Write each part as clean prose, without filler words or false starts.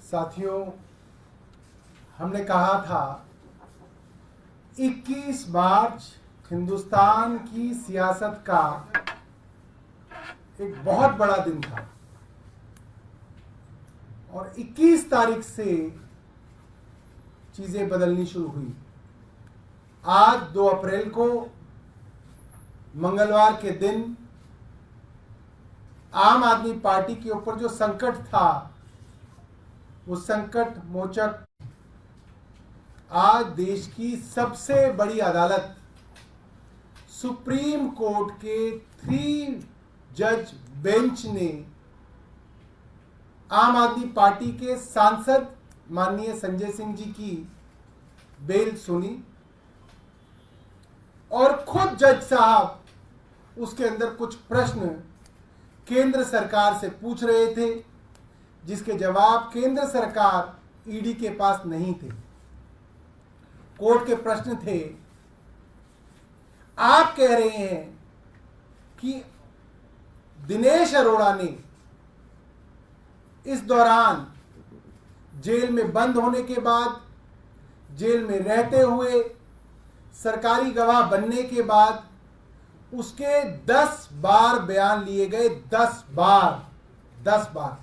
साथियों, हमने कहा था 21 मार्च हिंदुस्तान की सियासत का एक बहुत बड़ा दिन था और 21 तारीख से चीजें बदलनी शुरू हुई। आज 2 अप्रैल को मंगलवार के दिन आम आदमी पार्टी के ऊपर जो संकट था, वो संकट मोचक आज देश की सबसे बड़ी अदालत सुप्रीम कोर्ट के 3 जज बेंच ने आम आदमी पार्टी के सांसद माननीय संजय सिंह जी की बेल सुनी और खुद जज साहब उसके अंदर कुछ प्रश्न केंद्र सरकार से पूछ रहे थे, जिसके जवाब केंद्र सरकार ईडी के पास नहीं थे। कोर्ट के प्रश्न थे, आप कह रहे हैं कि दिनेश अरोड़ा ने इस दौरान जेल में बंद होने के बाद, जेल में रहते हुए, सरकारी गवाह बनने के बाद उसके 10 बार बयान लिए गए। 10 बार।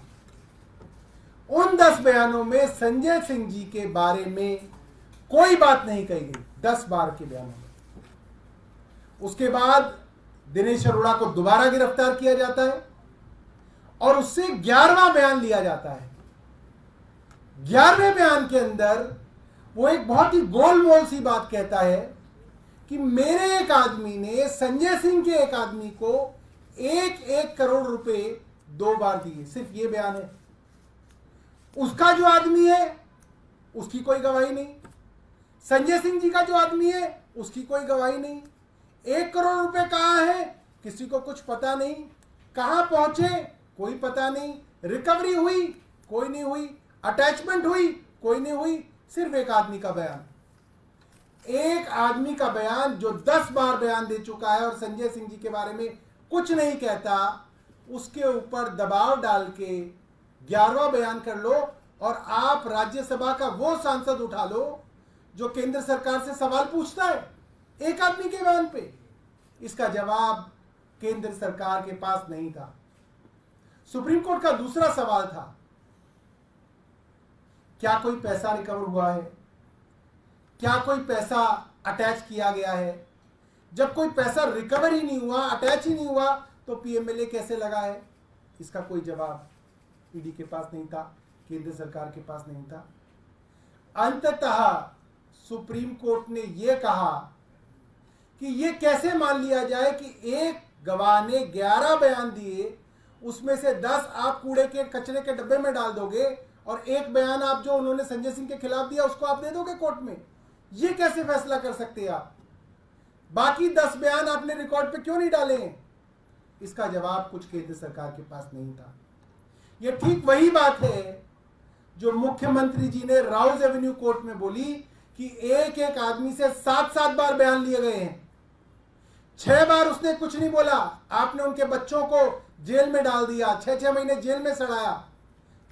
उन 10 बयानों में संजय सिंह जी के बारे में कोई बात नहीं कही गई। 10 बार के बयानों में। उसके बाद दिनेश अरोड़ा को दोबारा गिरफ्तार किया जाता है और उससे 11वां बयान लिया जाता है। 11वें बयान के अंदर वो एक बहुत ही गोलमोल सी बात कहता है कि मेरे एक आदमी ने संजय सिंह के एक आदमी को 1 करोड़ रुपए 2 बार दिए। सिर्फ ये बयान है। उसका जो आदमी है उसकी कोई गवाही नहीं, संजय सिंह जी का जो आदमी है उसकी कोई गवाही नहीं। 1 करोड़ रुपए कहां है किसी को कुछ पता नहीं, कहां पहुंचे कोई पता नहीं, रिकवरी हुई कोई नहीं हुई, अटैचमेंट हुई कोई नहीं हुई। सिर्फ एक आदमी का बयान, एक आदमी का बयान जो 10 बार बयान दे चुका है और संजय सिंह जी के बारे में कुछ नहीं कहता, उसके ऊपर दबाव डाल के 11वां बयान कर लो और आप राज्यसभा का वो सांसद उठा लो जो केंद्र सरकार से सवाल पूछता है एक आदमी के बयान पे। इसका जवाब केंद्र सरकार के पास नहीं था। सुप्रीम कोर्ट का दूसरा सवाल था, क्या कोई पैसा रिकवर हुआ है, क्या कोई पैसा अटैच किया गया है? जब कोई पैसा रिकवर ही नहीं हुआ, अटैच ही नहीं हुआ, तो पीएमएलए कैसे लगा है? इसका कोई जवाब ईडी के पास नहीं था, केंद्र सरकार के पास नहीं था। अंततः सुप्रीम कोर्ट ने यह कहा कि यह कैसे मान लिया जाए कि एक गवाह ने 11 बयान दिए, उसमें से 10 आप कूड़े के कचरे के डब्बे में डाल दोगे और एक बयान आप जो उन्होंने संजय सिंह के खिलाफ दिया उसको आप दे दोगे कोर्ट में। ये कैसे फैसला कर सकते हैं आप? बाकी 10 बयान आपने रिकॉर्ड पे क्यों नहीं डाले हैं? इसका जवाब कुछ केंद्र सरकार के पास नहीं था। यह ठीक वही बात है जो मुख्यमंत्री जी ने राउज एवेन्यू कोर्ट में बोली कि एक आदमी से 7 बार बयान लिए गए हैं। 6 बार उसने कुछ नहीं बोला, आपने उनके बच्चों को जेल में डाल दिया, 6 महीने जेल में सड़ाया,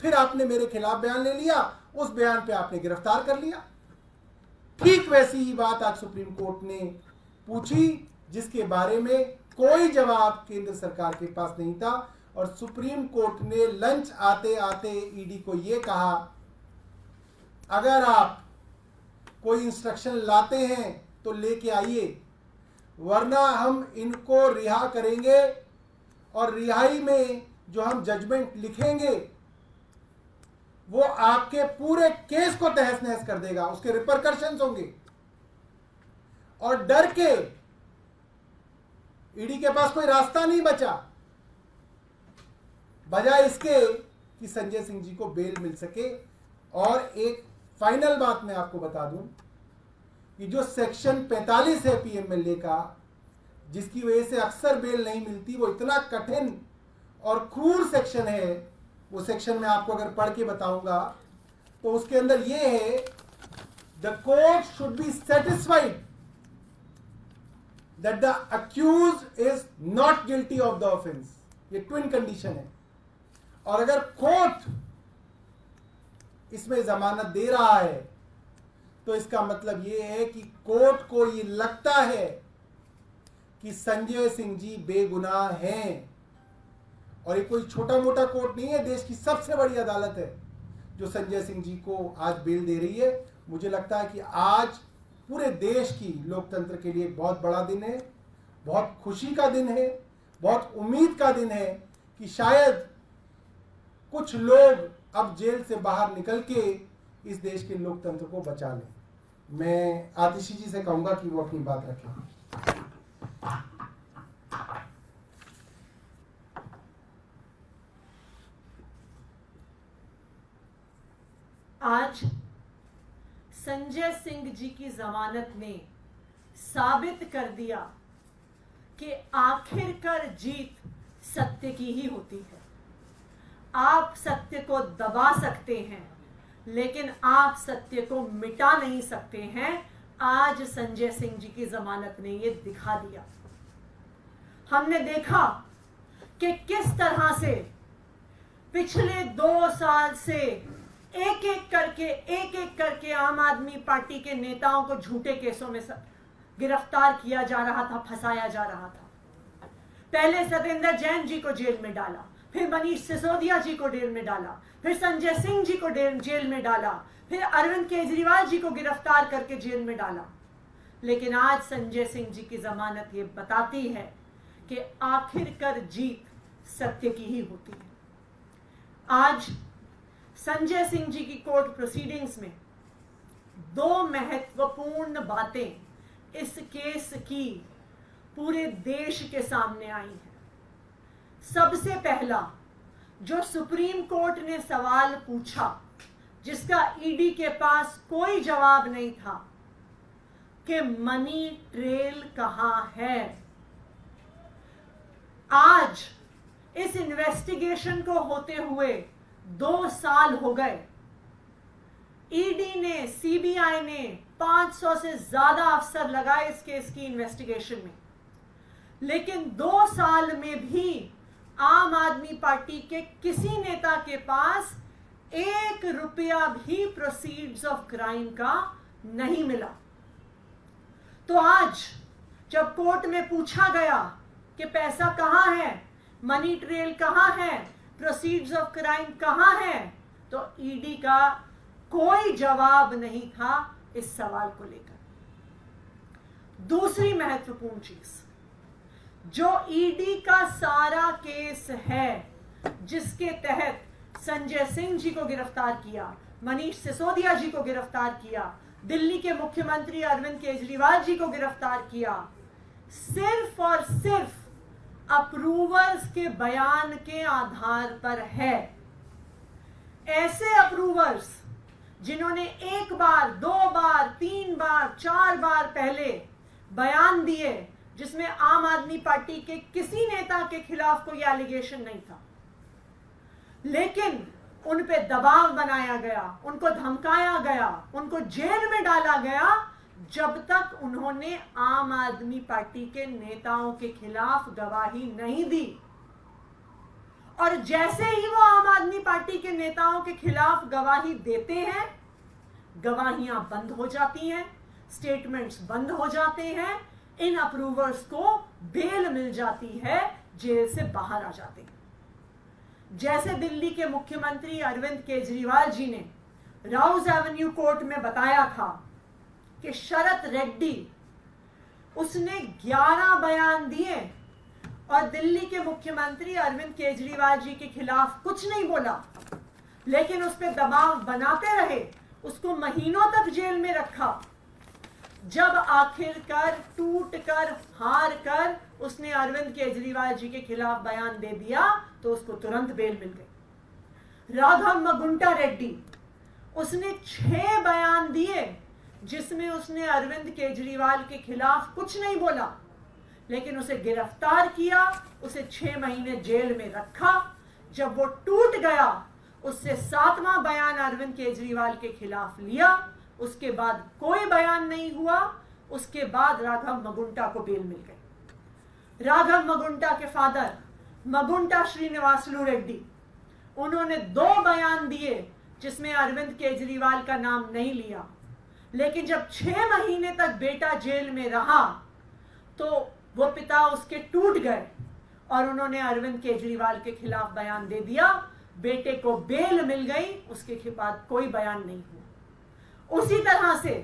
फिर आपने मेरे खिलाफ बयान ले लिया, उस बयान पे आपने गिरफ्तार कर लिया। ठीक वैसी ही बात आज सुप्रीम कोर्ट ने पूछी, जिसके बारे में कोई जवाब केंद्र सरकार के पास नहीं था। और सुप्रीम कोर्ट ने लंच आते आते ईडी को यह कहा, अगर आप कोई इंस्ट्रक्शन लाते हैं तो लेके आइए, वरना हम इनको रिहा करेंगे और रिहाई में जो हम जजमेंट लिखेंगे वो आपके पूरे केस को तहस नहस कर देगा, उसके रिपरकशंस होंगे। और डर के ईडी के पास कोई रास्ता नहीं बचा, बजाय इसके कि संजय सिंह जी को बेल मिल सके। और एक फाइनल बात मैं आपको बता दूं कि जो सेक्शन 45 है पीएमएलए का, जिसकी वजह से अक्सर बेल नहीं मिलती, वो इतना कठिन और क्रूर सेक्शन है। वो सेक्शन में आपको अगर पढ़ के बताऊंगा तो उसके अंदर ये है, the court should be satisfied that the accused is not guilty of the offence. ये ट्विन कंडीशन है। और अगर कोर्ट इसमें जमानत दे रहा है, तो इसका मतलब ये है कि कोर्ट को ये लगता है कि संजय सिंह जी बेगुनाह हैं। और ये कोई छोटा मोटा कोर्ट नहीं है, देश की सबसे बड़ी अदालत है जो संजय सिंह जी को आज बेल दे रही है। मुझे लगता है कि आज पूरे देश की लोकतंत्र के लिए एक बहुत बड़ा दिन है, बहुत खुशी का दिन है, बहुत उम्मीद का दिन है कि शायद कुछ लोग अब जेल से बाहर निकल के इस देश के लोकतंत्र को बचा लें। मैं आतिशी जी से कहूंगा कि वो अपनी बात रखें। आज संजय सिंह जी की जमानत ने साबित कर दिया कि आखिरकार जीत सत्य की ही होती है। आप सत्य को दबा सकते हैं, लेकिन आप सत्य को मिटा नहीं सकते हैं। आज संजय सिंह जी की जमानत ने यह दिखा दिया। हमने देखा कि किस तरह से पिछले 2 साल से एक एक करके आम आदमी पार्टी के नेताओं को झूठे केसों में गिरफ्तार किया जा रहा था, फंसाया जा रहा था। पहले सत्येंद्र जैन जी को जेल में डाला, फिर मनीष सिसोदिया जी को जेल में डाला, फिर संजय सिंह जी को जेल में डाला, फिर अरविंद केजरीवाल जी को गिरफ्तार करके जेल में डाला। लेकिन आज संजय सिंह जी की जमानत ये बताती है कि आखिरकार जीत सत्य की ही होती है। आज संजय सिंह जी की कोर्ट प्रोसीडिंग्स में 2 महत्वपूर्ण बातें इस केस की पूरे देश के सामने आई हैं। सबसे पहला, जो सुप्रीम कोर्ट ने सवाल पूछा जिसका ईडी के पास कोई जवाब नहीं था कि मनी ट्रेल कहां है। आज इस इन्वेस्टिगेशन को होते हुए 2 साल हो गए। ईडी ने, सीबीआई ने 500 से ज्यादा अफसर लगाए इस केस की इन्वेस्टिगेशन में, लेकिन 2 साल में भी आम आदमी पार्टी के किसी नेता के पास 1 रुपया भी प्रोसीड्स ऑफ क्राइम का नहीं मिला। तो आज जब कोर्ट में पूछा गया कि पैसा कहां है, मनी ट्रेल कहां है, प्रोसीड्स ऑफ क्राइम कहां है, तो ईडी का कोई जवाब नहीं था इस सवाल को लेकर। दूसरी महत्वपूर्ण चीज, जो ईडी का सारा केस है जिसके तहत संजय सिंह जी को गिरफ्तार किया, मनीष सिसोदिया जी को गिरफ्तार किया, दिल्ली के मुख्यमंत्री अरविंद केजरीवाल जी को गिरफ्तार किया, सिर्फ और सिर्फ अप्रूवर्स के बयान के आधार पर है। ऐसे अप्रूवर्स जिन्होंने 1 बार, 2 बार, 3 बार, 4 बार पहले बयान दिए जिसमें आम आदमी पार्टी के किसी नेता के खिलाफ कोई एलिगेशन नहीं था, लेकिन उन पे दबाव बनाया गया, उनको धमकाया गया, उनको जेल में डाला गया जब तक उन्होंने आम आदमी पार्टी के नेताओं के खिलाफ गवाही नहीं दी। और जैसे ही वो आम आदमी पार्टी के नेताओं के खिलाफ गवाही देते हैं, गवाहियां बंद हो जाती हैं, स्टेटमेंट्स बंद हो जाते हैं, इन अप्रूवर्स को बेल मिल जाती है, जेल से बाहर आ जाते हैं। जैसे दिल्ली के मुख्यमंत्री अरविंद केजरीवाल जी ने राउज एवेन्यू कोर्ट में बताया था कि शरत रेड्डी, उसने 11 बयान दिए और दिल्ली के मुख्यमंत्री अरविंद केजरीवाल जी के खिलाफ कुछ नहीं बोला, लेकिन उस पर दबाव बनाते रहे, उसको महीनों तक जेल में रखा। जब आखिरकार टूटकर, हार कर उसने अरविंद केजरीवाल जी के खिलाफ बयान दे दिया तो उसको तुरंत बेल मिल गई। राघव मगुंटा रेड्डी, उसने 6 बयान दिए जिसमें उसने अरविंद केजरीवाल के खिलाफ कुछ नहीं बोला, लेकिन उसे गिरफ्तार किया, उसे 6 महीने जेल में रखा। जब वो टूट गया, उससे 7वां बयान अरविंद केजरीवाल के खिलाफ लिया, उसके बाद कोई बयान नहीं हुआ। उसके बाद राघव मगुंटा को बेल मिल गई। राघव मगुंटा के फादर मगुंटा श्रीनिवासलू रेड्डी, उन्होंने 2 बयान दिए जिसमें अरविंद केजरीवाल का नाम नहीं लिया, लेकिन जब 6 महीने तक बेटा जेल में रहा तो वो पिता उसके टूट गए और उन्होंने अरविंद केजरीवाल के खिलाफ बयान दे दिया। बेटे को बेल मिल गई, उसके बाद कोई बयान नहीं हुआ। उसी तरह से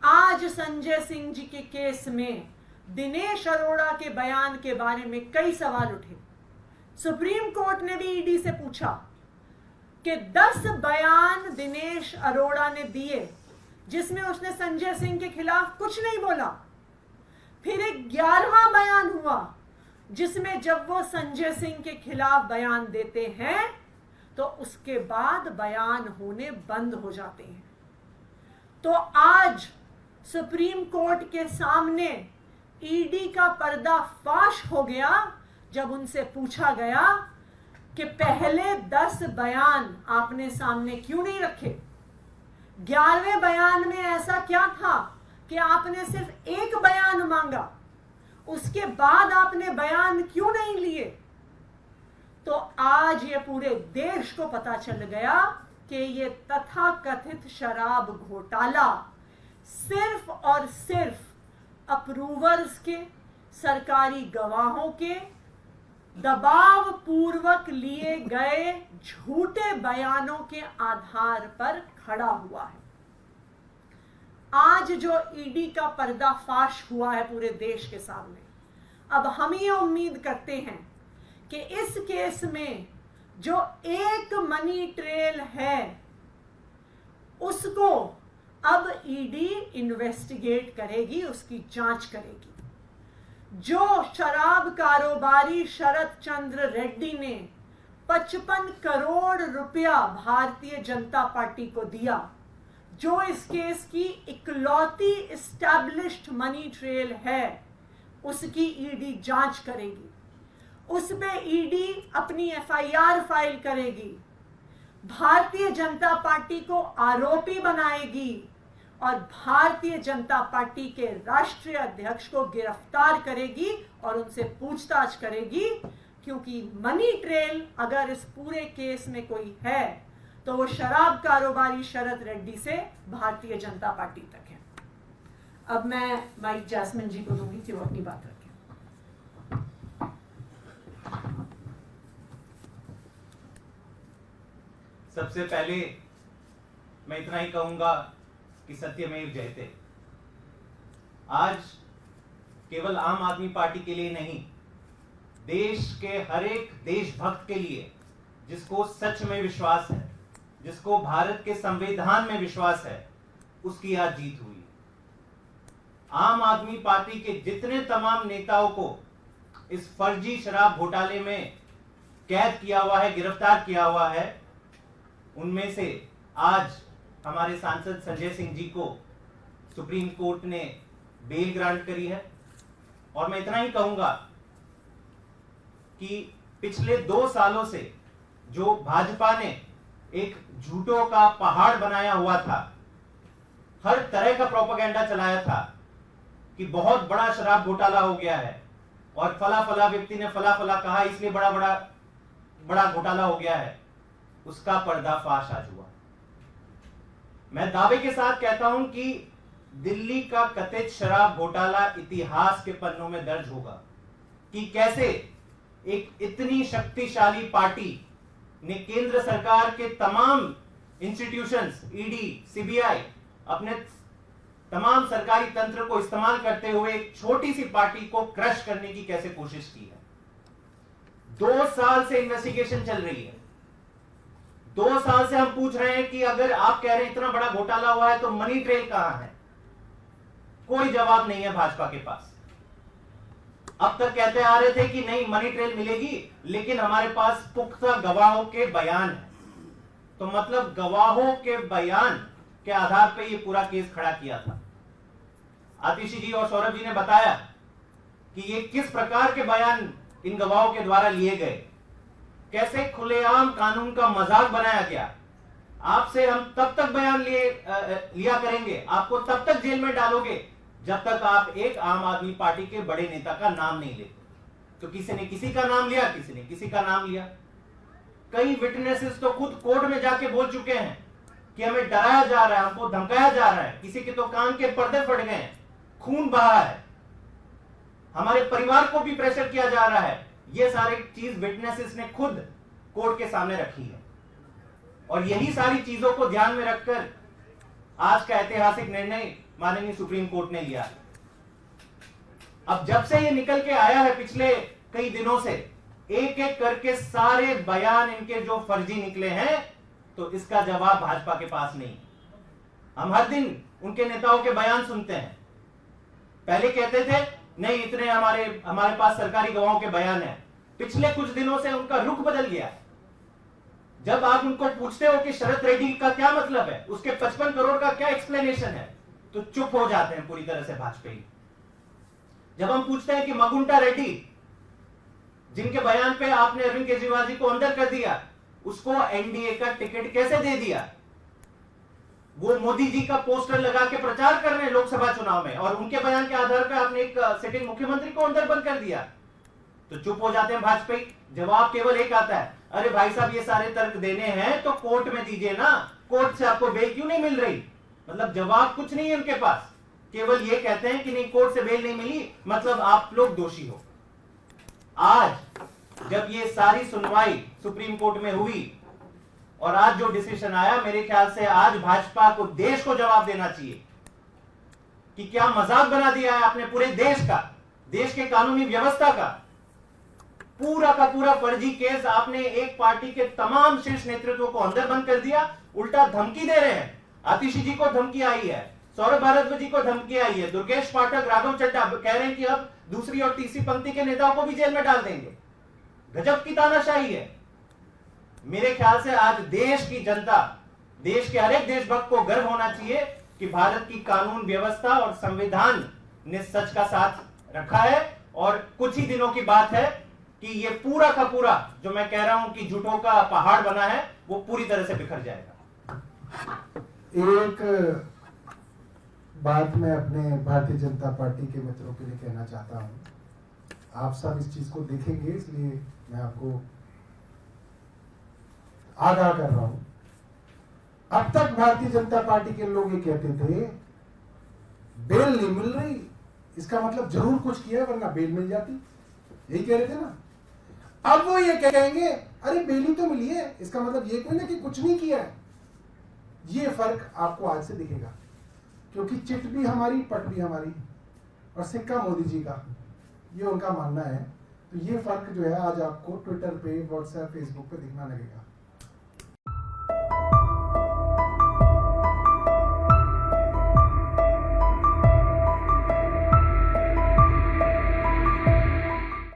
आज संजय सिंह जी के केस में दिनेश अरोड़ा के बयान के बारे में कई सवाल उठे। सुप्रीम कोर्ट ने भी ईडी से पूछा कि 10 बयान दिनेश अरोड़ा ने दिए जिसमें उसने संजय सिंह के खिलाफ कुछ नहीं बोला। फिर एक 11वां बयान हुआ जिसमें जब वो संजय सिंह के खिलाफ बयान देते हैं तो उसके बाद बयान होने बंद हो जाते हैं। तो आज सुप्रीम कोर्ट के सामने ईडी का पर्दाफाश हो गया जब उनसे पूछा गया कि पहले 10 बयान आपने सामने क्यों नहीं रखे। 11वें बयान में ऐसा क्या था कि आपने सिर्फ एक बयान मांगा, उसके बाद आपने बयान क्यों नहीं लिए। तो आज ये पूरे देश को पता चल गया कि ये तथाकथित शराब घोटाला सिर्फ और सिर्फ अप्रूवर्स के, सरकारी गवाहों के दबाव पूर्वक लिए गए झूठे बयानों के आधार पर खड़ा हुआ है। आज जो ईडी का पर्दाफाश हुआ है पूरे देश के सामने, अब हम ये उम्मीद करते हैं कि इस केस में जो एक मनी ट्रेल है उसको अब ईडी इन्वेस्टिगेट करेगी, उसकी जांच करेगी। जो शराब कारोबारी शरद चंद्र रेड्डी ने 55 करोड़ रुपया भारतीय जनता पार्टी को दिया, जो इस केस की इकलौती एस्टैब्लिश्ड मनी ट्रेल है, उसकी ईडी जांच करेगी। उस पे ईडी अपनी एफआईआर फाइल करेगी, भारतीय जनता पार्टी को आरोपी बनाएगी और भारतीय जनता पार्टी के राष्ट्रीय अध्यक्ष को गिरफ्तार करेगी और उनसे पूछताछ करेगी, क्योंकि मनी ट्रेल अगर इस पूरे केस में कोई है तो वो शराब कारोबारी शरद रेड्डी से भारतीय जनता पार्टी तक है। अब मैं माइक जैस्मिन जी को दूंगी कि वो अपनी बात रखें। सबसे पहले मैं इतना ही कहूंगा कि सत्यमेव जयते। आज केवल आम आदमी पार्टी के लिए नहीं, देश के हर एक देशभक्त के लिए जिसको सच में विश्वास है, जिसको भारत के संविधान में विश्वास है, उसकी आज जीत हुई। आम आदमी पार्टी के जितने तमाम नेताओं को इस फर्जी शराब घोटाले में कैद किया हुआ है, गिरफ्तार किया हुआ है, उनमें से आज हमारे सांसद संजय सिंह जी को सुप्रीम कोर्ट ने बेल ग्रांट करी है। और मैं इतना ही कहूंगा कि पिछले 2 सालों से जो भाजपा ने एक झूठों का पहाड़ बनाया हुआ था, हर तरह का प्रोपेगेंडा चलाया था कि बहुत बड़ा शराब घोटाला हो गया है और फला फला व्यक्ति ने फला फला कहा इसलिए बड़ा घोटाला हो गया है, उसका पर्दाफाश आज हुआ। मैं दावे के साथ कहता हूं कि दिल्ली का कथित शराब घोटाला इतिहास के पन्नों में दर्ज होगा कि कैसे एक इतनी शक्तिशाली पार्टी ने केंद्र सरकार के तमाम इंस्टीट्यूशंस, ईडी, सीबीआई, अपने तमाम सरकारी तंत्र को इस्तेमाल करते हुए एक छोटी सी पार्टी को क्रश करने की कैसे कोशिश की है। 2 साल से इन्वेस्टिगेशन चल रही है। 2 साल से हम पूछ रहे हैं कि अगर आप कह रहे हैं इतना बड़ा घोटाला हुआ है तो मनी ट्रेल कहां है? कोई जवाब नहीं है भाजपा के पास। अब तक कहते आ रहे थे कि नहीं मनी ट्रेल मिलेगी, लेकिन हमारे पास पुख्ता गवाहों के बयान है। तो मतलब गवाहों के बयान के आधार पर यह पूरा केस खड़ा किया था। आतिशी जी और सौरभ जी ने बताया कि ये किस प्रकार के बयान इन गवाहों के द्वारा लिए गए, कैसे खुलेआम कानून का मजाक बनाया गया। आपसे हम तब तक बयान लिया करेंगे, आपको तब तक जेल में डालोगे जब तक आप एक आम आदमी पार्टी के बड़े नेता का नाम नहीं लेते। तो किसी ने किसी का नाम लिया, किसी ने किसी का नाम लिया। कई विटनेसेस तो खुद कोर्ट में जाके बोल चुके हैं कि हमें डराया जा रहा है, हमको धमकाया जा रहा है, किसी के तो कान के पर्दे फट गए हैं, खून बहा है, हमारे परिवार को भी प्रेशर किया जा रहा है, ये सारी चीज विटनेसेस ने खुद कोर्ट के सामने रखी है। और यही सारी चीजों को ध्यान में रखकर आज का ऐतिहासिक निर्णय माननीय सुप्रीम कोर्ट ने लिया। अब जब से ये निकल के आया है पिछले कई दिनों से, एक एक करके सारे बयान इनके जो फर्जी निकले हैं, तो इसका जवाब भाजपा के पास नहीं। हम हर दिन उनके नेताओं के बयान सुनते हैं। पहले कहते थे नहीं, इतने हमारे पास सरकारी गवाहों के बयान है। पिछले कुछ दिनों से उनका रुख बदल गया। जब आप उनको पूछते हो कि शरद रेड्डी का क्या मतलब है, उसके 55 करोड़ का क्या एक्सप्लेनेशन है, तो चुप हो जाते हैं पूरी तरह से भाजपाई। जब हम पूछते हैं कि मकुंटा रेड्डी, जिनके बयान पे आपने अरविंद केजरीवाल जी को अंदर कर दिया, उसको एनडीए का टिकट कैसे दे दिया, वो मोदी जी का पोस्टर लगा के प्रचार कर रहे हैं लोकसभा चुनाव में, और उनके बयान के आधार पर आपने एक सिटिंग मुख्यमंत्री को अंदर बंद कर दिया, तो चुप हो जाते हैं भाजपा। जवाब केवल एक आता है, अरे भाई साहब ये सारे तर्क देने हैं तो कोर्ट में दीजिए ना, कोर्ट से आपको बेल क्यों नहीं मिल रही। मतलब जवाब कुछ नहीं है उनके पास, केवल ये कहते हैं कि नहीं कोर्ट से बेल नहीं मिली, मतलब आप लोग दोषी हो। आज जब ये सारी सुनवाई सुप्रीम कोर्ट में हुई और आज जो डिसीजन आया, मेरे ख्याल से आज भाजपा को, देश को जवाब देना चाहिए कि क्या मजाक बना दिया है आपने पूरे देश का, देश के कानूनी व्यवस्था का। पूरा का पूरा फर्जी केस आपने एक पार्टी के तमाम शीर्ष नेतृत्व को अंदर बंद कर दिया, उल्टा धमकी दे रहे हैं। आतिशी जी को धमकी आई है, सौरभ भारद्वाज जी को धमकी आई है, दुर्गेश पाठक, राघव चड्ढा कह रहे हैं कि अब दूसरी और तीसरी पंक्ति के नेताओं को भी जेल में डाल देंगे। गजब की तानाशाही है। मेरे ख्याल से आज देश की जनता, देश के हर एक देशभक्त को गर्व होना चाहिए कि भारत की कानून व्यवस्था और संविधान ने सच का साथ रखा है। और कुछ ही दिनों की बात है कि ये पूरा का पूरा जो मैं कह रहा हूं कि झूठों का पहाड़ बना है, वो पूरी तरह से बिखर जाएगा। एक बात मैं अपने भारतीय जनता पार्टी के मित्रों के लिए कहना चाहता हूं। आप सब इस चीज को देखेंगे, इसलिए मैं आपको आगाह कर रहा हूं। अब तक भारतीय जनता पार्टी के लोग ये कहते थे बेल नहीं मिल रही, इसका मतलब जरूर कुछ किया है वरना बेल मिल जाती, यही कह रहे थे ना। अब वो ये कहेंगे अरे बेल ही तो मिली है, इसका मतलब ये कोई ना कि कुछ नहीं किया है। ये फर्क आपको आज से दिखेगा, क्योंकि चिट भी हमारी, पट भी हमारी, और सिक्का मोदी जी का, ये उनका मानना है। तो ये फर्क जो है आज आपको ट्विटर पे, व्हाट्सएप, फेसबुक पे दिखना लगेगा।